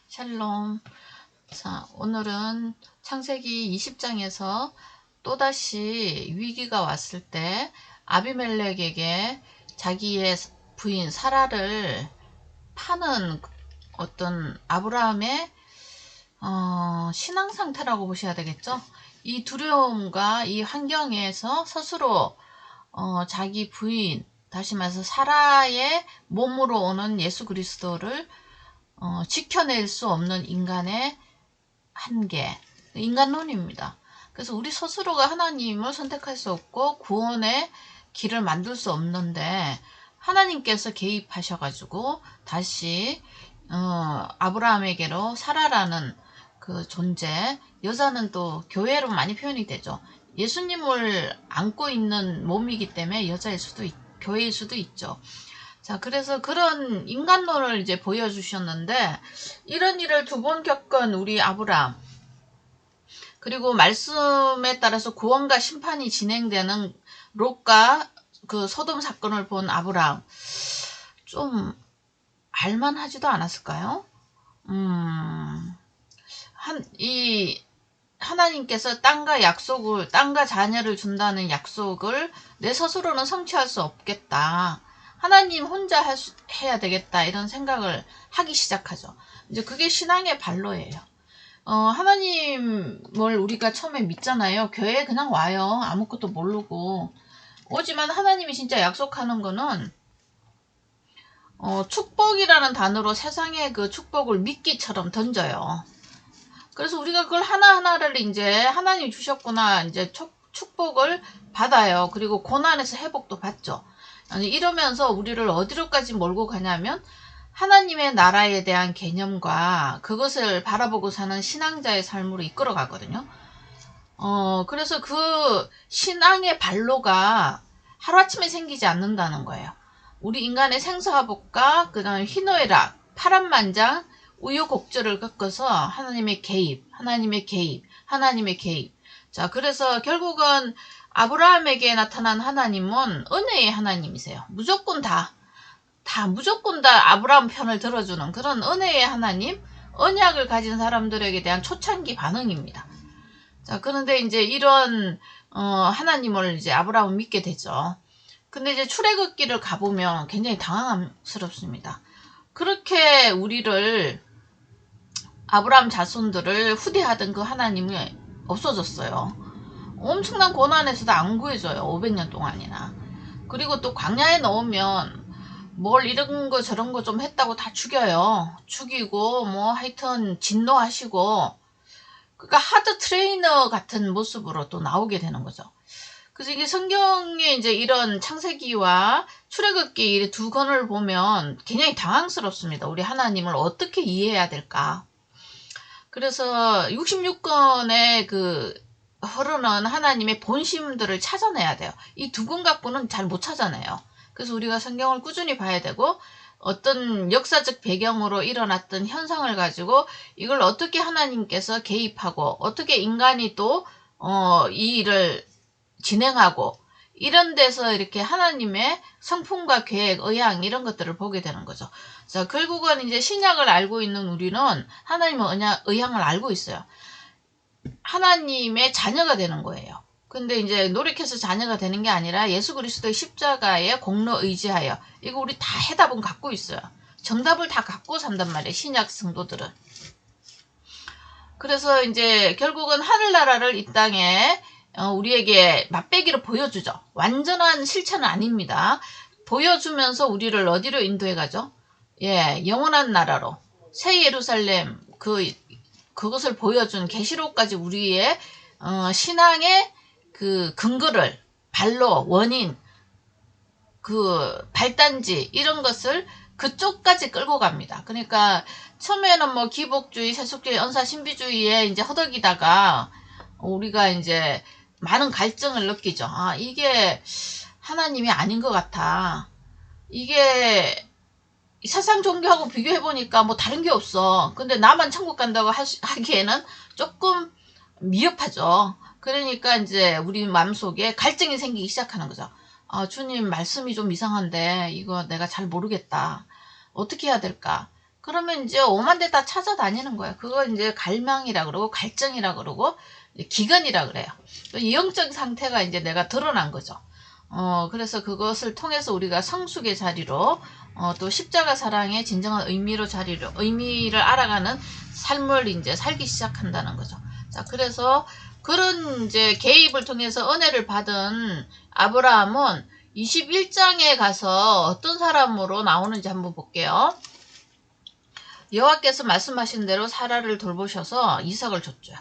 샬롬. 자, 오늘은 창세기 20장에서 또다시 위기가 왔을 때 아비멜렉에게 자기의 부인 사라를 파는 어떤 아브라함의 신앙 상태라고 보셔야 되겠죠. 이 두려움과 이 환경에서 스스로 자기 부인, 다시 말해서 사라의 몸으로 오는 예수 그리스도를 지켜낼 수 없는 인간의 한계, 인간론입니다. 그래서 우리 스스로가 하나님을 선택할 수 없고 구원의 길을 만들 수 없는데 하나님께서 개입하셔가지고 다시 아브라함에게로 사라라는 그 존재, 여자는 또 교회로 많이 표현이 되죠. 예수님을 안고 있는 몸이기 때문에 여자일 수도 교회일 수도 있죠. 자, 그래서 그런 인간론을 이제 보여주셨는데, 이런 일을 두 번 겪은 우리 아브라함, 그리고 말씀에 따라서 구원과 심판이 진행되는 롯과 그 소돔 사건을 본 아브라함, 좀 알만하지도 않았을까요? 하나님께서 땅과 자녀를 준다는 약속을 내 스스로는 성취할 수 없겠다. 하나님 혼자 해야 되겠다. 이런 생각을 하기 시작하죠. 이제 그게 신앙의 발로예요. 하나님을 우리가 처음에 믿잖아요. 교회에 그냥 와요. 아무것도 모르고. 오지만 하나님이 진짜 약속하는 거는, 축복이라는 단어로 세상의 그 축복을 미끼처럼 던져요. 그래서 우리가 그걸 하나하나를 이제 하나님이 주셨구나, 이제 축복을 받아요. 그리고 고난에서 회복도 받죠. 이러면서 우리를 어디로까지 몰고 가냐면 하나님의 나라에 대한 개념과 그것을 바라보고 사는 신앙자의 삶으로 이끌어 가거든요. 그래서 그 신앙의 발로가 하루아침에 생기지 않는다는 거예요. 우리 인간의 생사화복과 그 다음에 희노애락, 파란만장, 우여곡절을 겪어서 하나님의 개입. 자, 그래서 결국은 아브라함에게 나타난 하나님은 은혜의 하나님이세요. 무조건 다 아브라함 편을 들어주는 그런 은혜의 하나님, 언약을 가진 사람들에게 대한 초창기 반응입니다. 자, 그런데 이제 이런 하나님을 이제 아브라함은 믿게 되죠. 근데 이제 출애굽기를 가보면 굉장히 당황스럽습니다. 그렇게 우리를 아브라함 자손들을 후대하던 그 하나님이 없어졌어요. 엄청난 고난에서도 안 구해줘요. 500년 동안이나. 그리고 또 광야에 넣으면 뭘 이런 거 저런 거 좀 했다고 다 죽여요. 죽이고 뭐 하여튼 진노하시고, 그러니까 하드 트레이너 같은 모습으로 또 나오게 되는 거죠. 그래서 이게 성경에 이제 이런 창세기와 출애굽기 두 권을 보면 굉장히 당황스럽습니다. 우리 하나님을 어떻게 이해해야 될까? 그래서 66권의 그 흐르는 하나님의 본심들을 찾아내야 돼요. 이 두 권 갖고는 잘 못 찾아내요. 그래서 우리가 성경을 꾸준히 봐야 되고, 어떤 역사적 배경으로 일어났던 현상을 가지고 이걸 어떻게 하나님께서 개입하고 어떻게 인간이 또 이 일을 진행하고, 이런 데서 이렇게 하나님의 성품과 계획, 의향 이런 것들을 보게 되는 거죠. 자, 결국은 이제 신약을 알고 있는 우리는 하나님의 의향을 알고 있어요. 하나님의 자녀가 되는 거예요. 근데 이제 노력해서 자녀가 되는 게 아니라 예수 그리스도의 십자가의 공로 의지하여, 이거 우리 다 해답은 갖고 있어요. 정답을 다 갖고 산단 말이에요. 신약 성도들은. 그래서 이제 결국은 하늘나라를 이 땅에 우리에게 맛배기로 보여주죠. 완전한 실체는 아닙니다. 보여주면서 우리를 어디로 인도해 가죠? 예, 영원한 나라로, 새 예루살렘, 그것을 보여준 계시록까지 우리의 신앙의 그 근거를, 발로, 원인, 그 발단지 이런 것을 그쪽까지 끌고 갑니다. 그러니까 처음에는 뭐 기복주의, 세속주의, 언사신비주의에 이제 허덕이다가 우리가 이제 많은 갈증을 느끼죠. 아, 이게 하나님이 아닌 것 같아. 이게 세상 종교하고 비교해보니까 뭐 다른 게 없어. 근데 나만 천국 간다고 하기에는 조금 미흡하죠. 그러니까 이제 우리 마음속에 갈증이 생기기 시작하는 거죠. 주님 말씀이 좀 이상한데 이거 내가 잘 모르겠다. 어떻게 해야 될까? 그러면 이제 오만 대 다 찾아다니는 거야. 그거 이제 갈망이라 그러고 갈증이라 그러고 기근이라 그래요. 이 영적 상태가 이제 내가 드러난 거죠. 그래서 그것을 통해서 우리가 성숙의 자리로 또 십자가 사랑의 진정한 의미를 알아가는 삶을 이제 살기 시작한다는 거죠. 자, 그래서 그런 이제 개입을 통해서 은혜를 받은 아브라함은 21장에 가서 어떤 사람으로 나오는지 한번 볼게요. 여호와께서 말씀하신 대로 사라를 돌보셔서 이삭을 줬죠.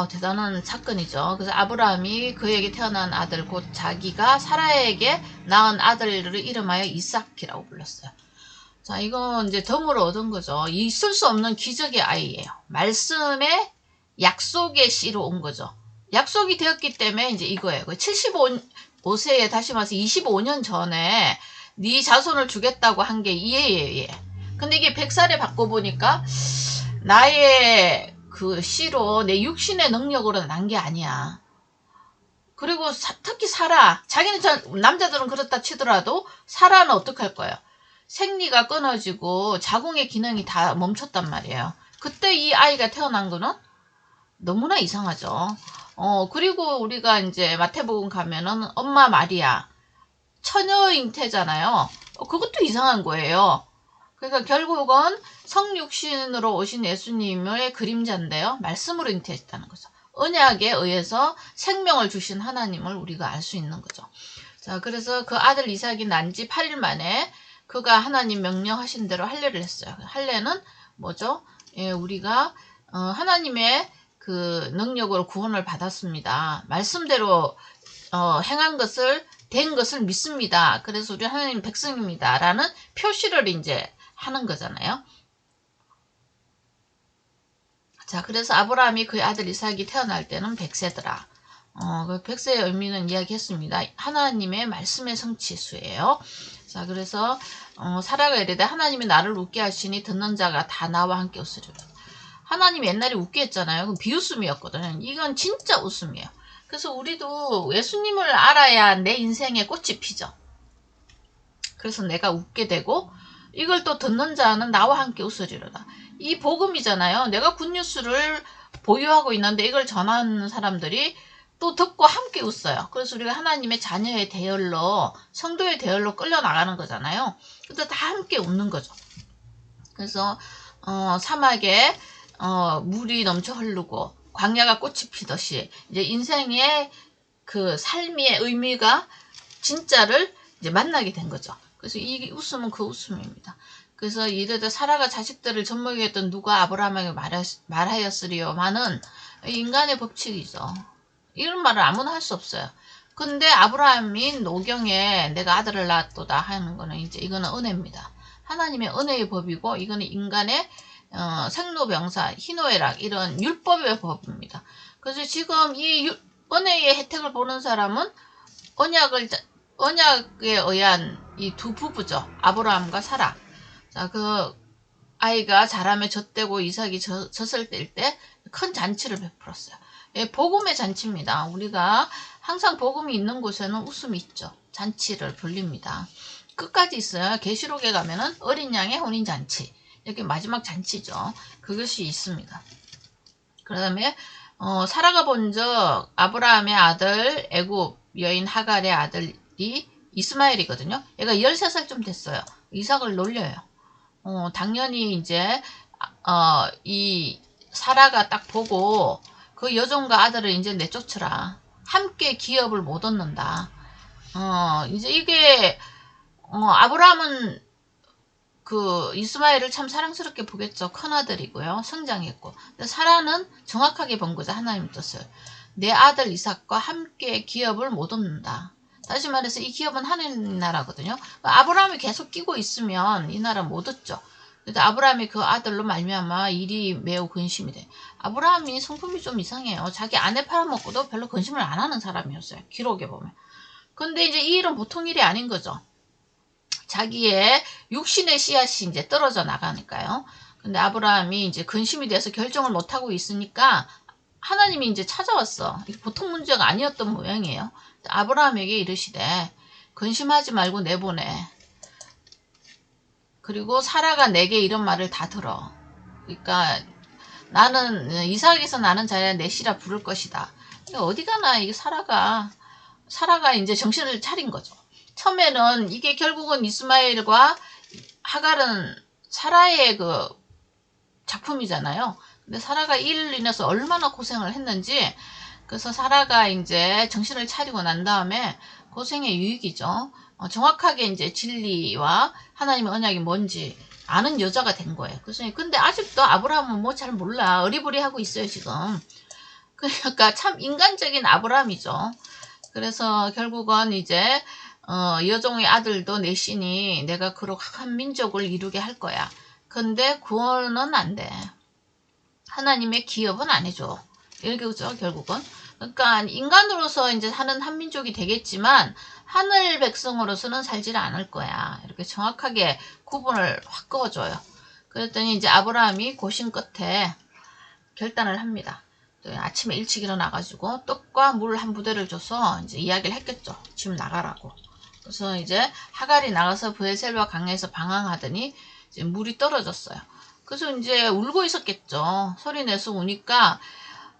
대단한 사건이죠. 그래서 아브라함이 그에게 태어난 아들 곧 자기가 사라에게 낳은 아들을 이름하여 이삭이라고 불렀어요. 자, 이건 이제 덤으로 얻은 거죠. 있을 수 없는 기적의 아이예요. 말씀의 약속의 씨로 온 거죠. 약속이 되었기 때문에 이제 이거예요. 75세에 다시 말해서 25년 전에 네 자손을 주겠다고 한 게 이해예요. 얘. 근데 이게 100살에 바꿔보니까 나의 그 씨로 내 육신의 능력으로 난 게 아니야. 그리고 특히 사라. 자기는 남자들은 그렇다 치더라도 사라는 어떡할 거예요? 생리가 끊어지고 자궁의 기능이 다 멈췄단 말이에요. 그때 이 아이가 태어난 거는 너무나 이상하죠. 그리고 우리가 이제 마태복음 가면은 엄마 마리아 처녀 잉태잖아요. 그것도 이상한 거예요. 그러니까 결국은 성육신으로 오신 예수님의 그림자인데요. 말씀으로 잉태했다는 거죠. 언약에 의해서 생명을 주신 하나님을 우리가 알 수 있는 거죠. 자, 그래서 그 아들 이삭이 난 지 8일 만에 그가 하나님 명령하신 대로 할례를 했어요. 할례는 뭐죠? 예, 우리가 하나님의 그 능력으로 구원을 받았습니다. 말씀대로 행한 것을 된 것을 믿습니다. 그래서 우리 하나님 백성입니다. 라는 표시를 이제 하는 거잖아요. 자, 그래서 아브라함이 그의 아들 이삭이 태어날 때는 100세더라. 그 100세의 의미는 이야기했습니다. 하나님의 말씀의 성취수예요. 자, 그래서 사라가 이르되 하나님이 나를 웃게 하시니 듣는 자가 다 나와 함께 웃으리라. 하나님이 옛날에 웃게 했잖아요. 그럼 비웃음이었거든요. 이건 진짜 웃음이에요. 그래서 우리도 예수님을 알아야 내 인생에 꽃이 피죠. 그래서 내가 웃게 되고 이걸 또 듣는 자는 나와 함께 웃으리로다. 이 복음이잖아요. 내가 굿뉴스를 보유하고 있는데 이걸 전하는 사람들이 또 듣고 함께 웃어요. 그래서 우리가 하나님의 자녀의 대열로 성도의 대열로 끌려나가는 거잖아요. 그래서 다 함께 웃는 거죠. 그래서 사막에 물이 넘쳐 흐르고 광야가 꽃이 피듯이 이제 인생의 그 삶의 의미가 진짜를 이제 만나게 된 거죠. 그래서 이 웃음은 그 웃음입니다. 그래서 이르되 사라가 자식들을 젖먹이 했던 누가 아브라함에게 말하였으리요마는 인간의 법칙이죠. 이런 말을 아무나 할 수 없어요. 근데 아브라함이 노경에 내가 아들을 낳았도다 하는 거는 이제 이거는 은혜입니다. 하나님의 은혜의 법이고 이거는 인간의 생로병사, 희노애락 이런 율법의 법입니다. 그래서 지금 이 은혜의 혜택을 보는 사람은 언약에 의한 이 두 부부죠. 아브라함과 사라. 자, 그 아이가 자라며 젖되고 이삭이 젖을 뗄 때 큰 잔치를 베풀었어요. 예, 복음의 잔치입니다. 우리가 항상 복음이 있는 곳에는 웃음이 있죠. 잔치를 불립니다. 끝까지 있어요. 계시록에 가면은 어린 양의 혼인 잔치. 이렇게 마지막 잔치죠. 그것이 있습니다. 그 다음에 사라가 본 적 아브라함의 아들 애굽 여인 하갈의 아들이 이스마엘이거든요. 얘가 13살쯤 됐어요. 이삭을 놀려요. 당연히 이제 이 사라가 딱 보고 그 여종과 아들을 이제 내쫓으라. 함께 기업을 못 얻는다. 이제 이게 아브라함은 그 이스마엘을 참 사랑스럽게 보겠죠. 큰아들이고요. 성장했고. 근데 사라는 정확하게 본 거죠. 하나님 뜻을. 내 아들 이삭과 함께 기업을 못 얻는다. 다시 말해서 이 기업은 하나님 나라거든요. 아브라함이 계속 끼고 있으면 이 나라 못 얻죠. 그래서 아브라함이 그 아들로 말미암아 일이 매우 근심이 돼. 아브라함이 성품이 좀 이상해요. 자기 아내 팔아먹고도 별로 근심을 안 하는 사람이었어요. 기록에 보면. 근데 이제 이 일은 보통 일이 아닌 거죠. 자기의 육신의 씨앗이 이제 떨어져 나가니까요. 근데 아브라함이 이제 근심이 돼서 결정을 못하고 있으니까 하나님이 이제 찾아왔어. 이게 보통 문제가 아니었던 모양이에요. 아브라함에게 이르시되 근심하지 말고 내보내. 그리고 사라가 내게 이런 말을 다 들어. 그러니까 나는 이삭에서 나는 자야 내 씨라 부를 것이다. 어디 가나 이 사라가 이제 정신을 차린 거죠. 처음에는 이게 결국은 이스마엘과 하갈은 사라의 그 작품이잖아요. 근데 사라가 이를 인해서 얼마나 고생을 했는지, 그래서 사라가 이제 정신을 차리고 난 다음에 고생의 유익이죠. 정확하게 이제 진리와 하나님의 언약이 뭔지 아는 여자가 된 거예요. 그래서 근데 아직도 아브라함은 뭐 잘 몰라. 어리부리하고 있어요, 지금. 그러니까 참 인간적인 아브라함이죠. 그래서 결국은 이제 여종의 아들도 내 신이 내가 그로 한 민족을 이루게 할 거야. 근데 구원은 안 돼. 하나님의 기업은 안 해줘. 이거죠, 결국은. 그러니까 인간으로서 이제 사는 한민족이 되겠지만 하늘 백성으로서는 살지를 않을 거야. 이렇게 정확하게 구분을 확 그어줘요. 그랬더니 이제 아브라함이 고심 끝에 결단을 합니다. 아침에 일찍 일어나가지고 떡과 물 한 부대를 줘서 이제 이야기를 했겠죠. 지금 나가라고. 그래서 이제 하갈이 나가서 브에셀과 강에서 방황하더니 이제 물이 떨어졌어요. 그래서 이제 울고 있었겠죠. 소리 내서 우니까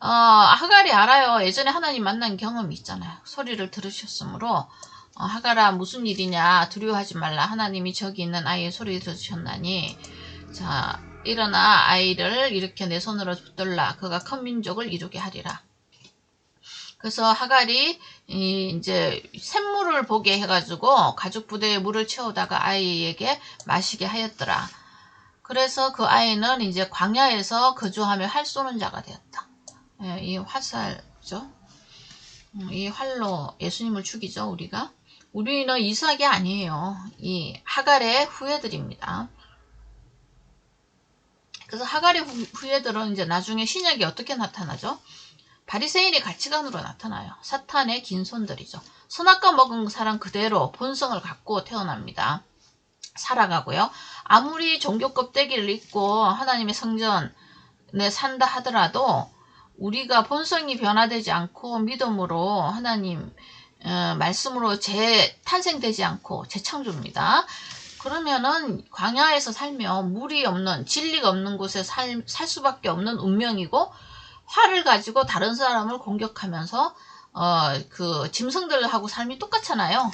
하갈이 알아요. 예전에 하나님 만난 경험이 있잖아요. 소리를 들으셨으므로 하갈아 무슨 일이냐, 두려워하지 말라. 하나님이 저기 있는 아이의 소리 들으셨나니 자 일어나 아이를 이렇게 내 손으로 붙들라. 그가 큰 민족을 이루게 하리라. 그래서 하갈이 이제 샘물을 보게 해가지고 가죽 부대에 물을 채우다가 아이에게 마시게 하였더라. 그래서 그 아이는 이제 광야에서 거주하며 활 쏘는 자가 되었다. 예, 이 화살죠. 이 활로 예수님을 죽이죠, 우리가. 우리는 이삭이 아니에요. 이 하갈의 후예들입니다. 그래서 하갈의 후예들은 이제 나중에 신약이 어떻게 나타나죠? 바리새인의 가치관으로 나타나요. 사탄의 긴 손들이죠. 선악과 먹은 사람 그대로 본성을 갖고 태어납니다. 살아가고요. 아무리 종교 껍데기를 입고 하나님의 성전에 산다 하더라도 우리가 본성이 변화되지 않고 믿음으로 하나님 말씀으로 재탄생되지 않고 재창조입니다. 그러면은 광야에서 살면 물이 없는, 진리가 없는 곳에 살 수밖에 없는 운명이고, 활을 가지고 다른 사람을 공격하면서 그 짐승들하고 삶이 똑같잖아요.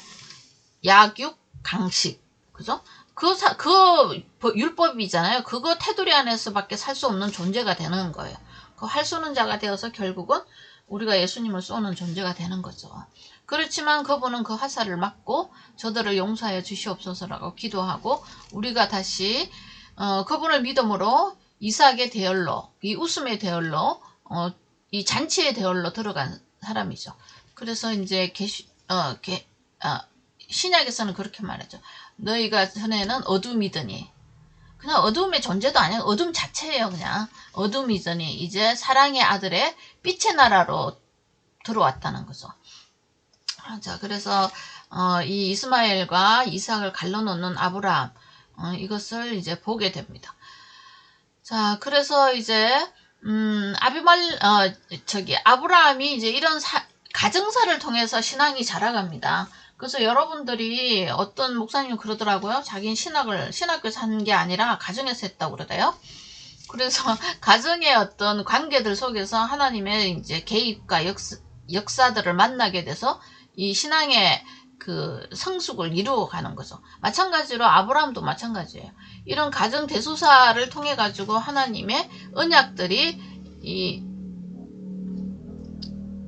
약육 강식, 그죠? 그 율법이잖아요. 그거 테두리 안에서밖에 살 수 없는 존재가 되는 거예요. 그 활 쏘는 자가 되어서 결국은 우리가 예수님을 쏘는 존재가 되는 거죠. 그렇지만 그분은 그 화살을 맞고 저들을 용서하여 주시옵소서라고 기도하고 우리가 다시 그분을 믿음으로 이삭의 대열로, 이 웃음의 대열로, 이 잔치의 대열로 들어간 사람이죠. 그래서 이제 신약에서는 그렇게 말하죠. 너희가 전에는 어둠이더니, 그냥 어둠의 존재도 아니야. 어둠 자체예요. 그냥 어둠이더니 이제 사랑의 아들의 빛의 나라로 들어왔다는 거죠. 자, 그래서 이 이스마엘과 이삭을 갈라놓는 아브라함, 이것을 이제 보게 됩니다. 자, 그래서 이제 아브라함이 이제 이런 가정사를 통해서 신앙이 자라갑니다. 그래서 여러분들이 어떤 목사님은 그러더라고요. 자기는 신학교에서 한 게 아니라 가정에서 했다고 그러대요. 그래서 가정의 어떤 관계들 속에서 하나님의 이제 개입과 역사들을 만나게 돼서 이 신앙의 그 성숙을 이루어가는 거죠. 마찬가지로 아브라함도 마찬가지예요. 이런 가정 대소사를 통해 가지고 하나님의 언약들이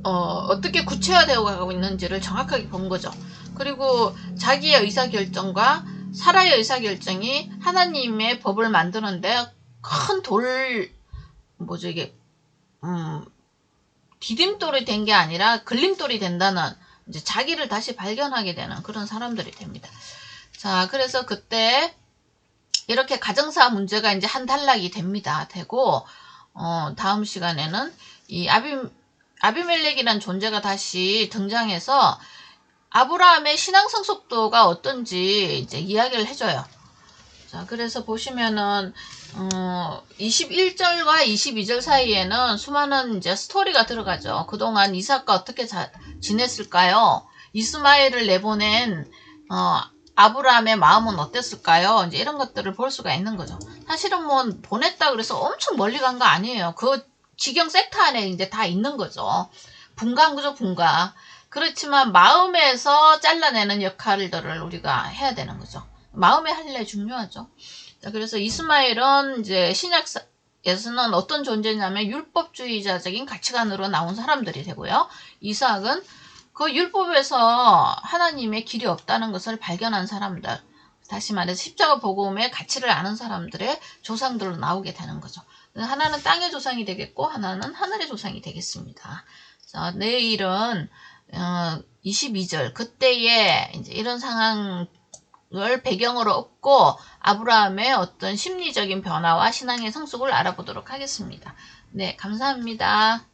어떻게 구체화되어 가고 있는지를 정확하게 본 거죠. 그리고 자기의 의사결정과 사라의 의사결정이 하나님의 법을 만드는데 큰 디딤돌이 된 게 아니라 걸림돌이 된다는, 이제 자기를 다시 발견하게 되는 그런 사람들이 됩니다. 자, 그래서 그때 이렇게 가정사 문제가 이제 한 단락이 되고, 다음 시간에는 이 아비멜렉이라는 존재가 다시 등장해서 아브라함의 신앙 성숙도가 어떤지 이제 이야기를 해줘요. 자, 그래서 보시면은 21절과 22절 사이에는 수많은 이제 스토리가 들어가죠. 그동안 이삭과 어떻게 지냈을까요? 이스마엘을 내보낸 아브라함의 마음은 어땠을까요? 이제 이런 것들을 볼 수가 있는 거죠. 사실은 뭐 보냈다 그래서 엄청 멀리 간 거 아니에요. 그 지경 섹터 안에 이제 다 있는 거죠. 분가한 거죠, 분가. 그렇지만 마음에서 잘라내는 역할들을 우리가 해야 되는 거죠. 마음의 할례 중요하죠. 자, 그래서 이스마엘은 이제 신약에서는 어떤 존재냐면 율법주의자적인 가치관으로 나온 사람들이 되고요. 이삭은 그 율법에서 하나님의 길이 없다는 것을 발견한 사람들, 다시 말해서 십자가 복음의 가치를 아는 사람들의 조상들로 나오게 되는 거죠. 하나는 땅의 조상이 되겠고 하나는 하늘의 조상이 되겠습니다. 자, 내일은 22절 그때에 이제 이런 상황을 배경으로 얻고 아브라함의 어떤 심리적인 변화와 신앙의 성숙을 알아보도록 하겠습니다. 네, 감사합니다.